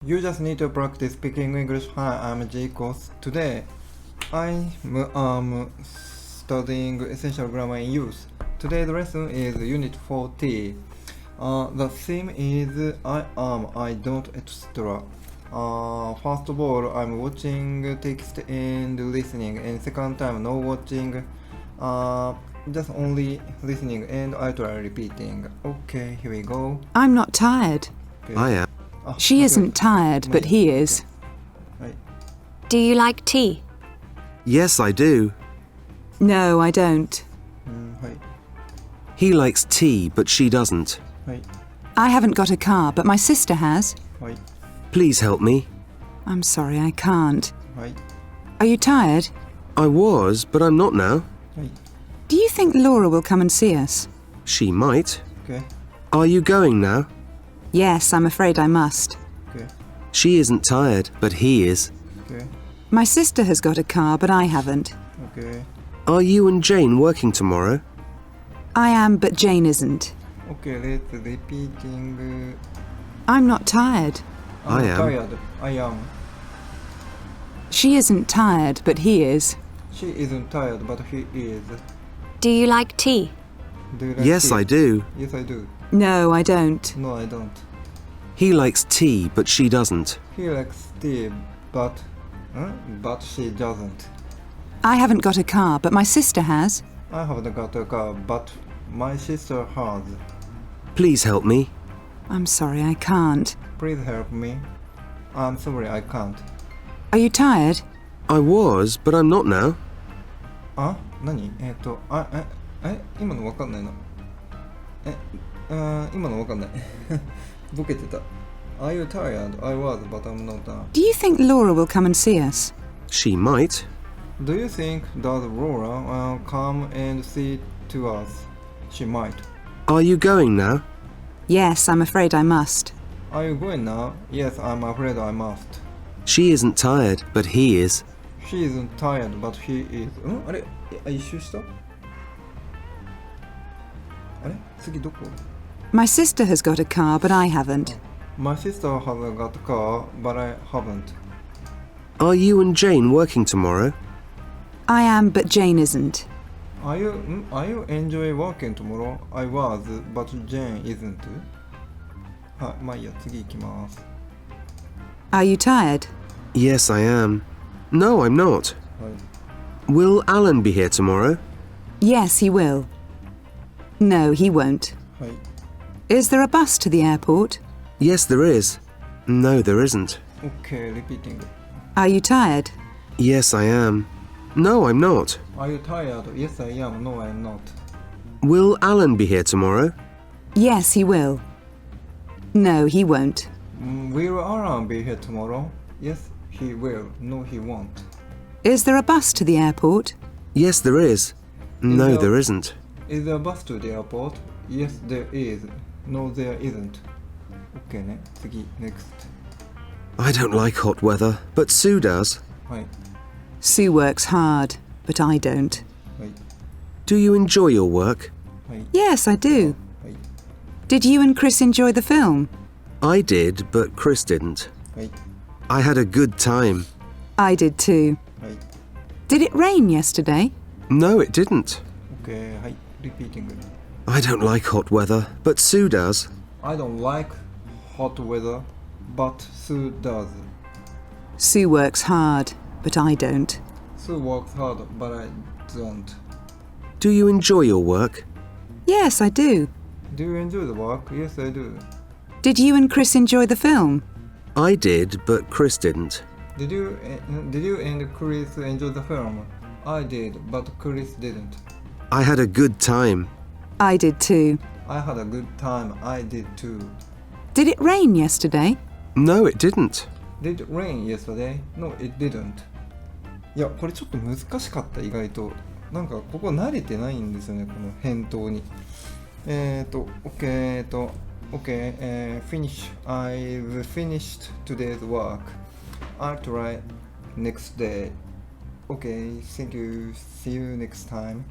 You just need to practice speaking English. Hi, I'm Jacobs. Today, I'm studying essential grammar in use. Today's lesson is Unit 40. The theme is I am, I don't, etc. First of all, I'm watching text and listening, and second time, no watching, just only listening, and I try repeating. Okay, here we go. I'm not tired. Okay. I am. She isn't tired, but he is. Do you like tea? Yes, I do. No, I don't. He likes tea, but she doesn't. I haven't got a car, but my sister has. Please help me. I'm sorry, I can't. Are you tired? I was, but I'm not now. Do you think Laura will come and see us? She might. Okay. Are you going now? Yes, I'm afraid I must. Okay. She isn't tired, but he is. Okay. My sister has got a car, but I haven't. Okay. Are you and Jane working tomorrow? I am, but Jane isn't. Okay, let's repeating. I'm not tired. I am. Tired. I am. She isn't tired, but he is. She isn't tired, but he is. Do you like tea? Do you like Yes, tea? I do. Yes, I do. No, I don't. No, I don't. He likes tea, but she doesn't. He likes tea, but she doesn't. I haven't got a car, but my sister has. I haven't got a car, but my sister has. Please help me. I'm sorry, I can't. Please help me. I'm sorry, I can't. Are you tired? I was, but I'm not now. 何今のわかんないな。今のわかんない。ボケてた。Are you tired? I was, but I'm not now. Do you think Laura will come and see us? She might. Do you think does Laura come and see to us? She might. Are you going now? Yes, I'm afraid I must. Are you going now? Yes, I'm afraid I must. She isn't tired, but he is. She isn't tired, but he is. あれ一周したあれ次どこ My sister has got a car, but I haven't. My sister has got a car, but I haven't. Are you and Jane working tomorrow? I am, but Jane isn't. Are you enjoy working tomorrow? I was, but Jane isn't. はい、まあいいや、次行きます。Are you tired? Yes, I am. No, I'm not. はい。 Will Alan be here tomorrow? Yes, he will. No, he won't. はい。 Is there a bus to the airport? Yes, there is. No, there isn't. Okay, repeating. Are you tired? Yes, I am. No, I'm not. Are you tired? Yes, I am. No, I'm not. Will Alan be here tomorrow? Yes, he will. No, he won't. Will Alan be here tomorrow? Yes, he will. No, he won't. Is there a bus to the airport? Yes, there is. No, there- there isn't. Is there a bus to the airport? Yes, there is. No, there isn't. OK ね。次、next. I don't like hot weather, but Sue does. はい。 Sue works hard, but I don't. はい。 Do you enjoy your work? はい。 Yes, I do. はい。 Did you and Chris enjoy the film? I did, but Chris didn't. はい。 I had a good time. I did too. はい。 Did it rain yesterday? No, it didn't. OK はい。repeating. I don't like hot weather, but Sue does. I don't like hot weather, but Sue does. Sue works hard, but I don't. Sue works hard, but I don't. Do you enjoy your work? Yes, I do. Do you enjoy the work? Yes, I do. Did you and Chris enjoy the film? I did, but Chris didn't. Did you and Chris enjoy the film? I did, but Chris didn't. I had a good time. I did too. I had a good time. I did too. Did it rain yesterday? No, it didn't. Did it rain yesterday? No, it didn't. いや、これちょっと難しかった、意外と。なんか、ここ慣れてないんですよね、この返答に。OK、finish. I've finished today's work. I'll try next day. OK, thank you. See you next time.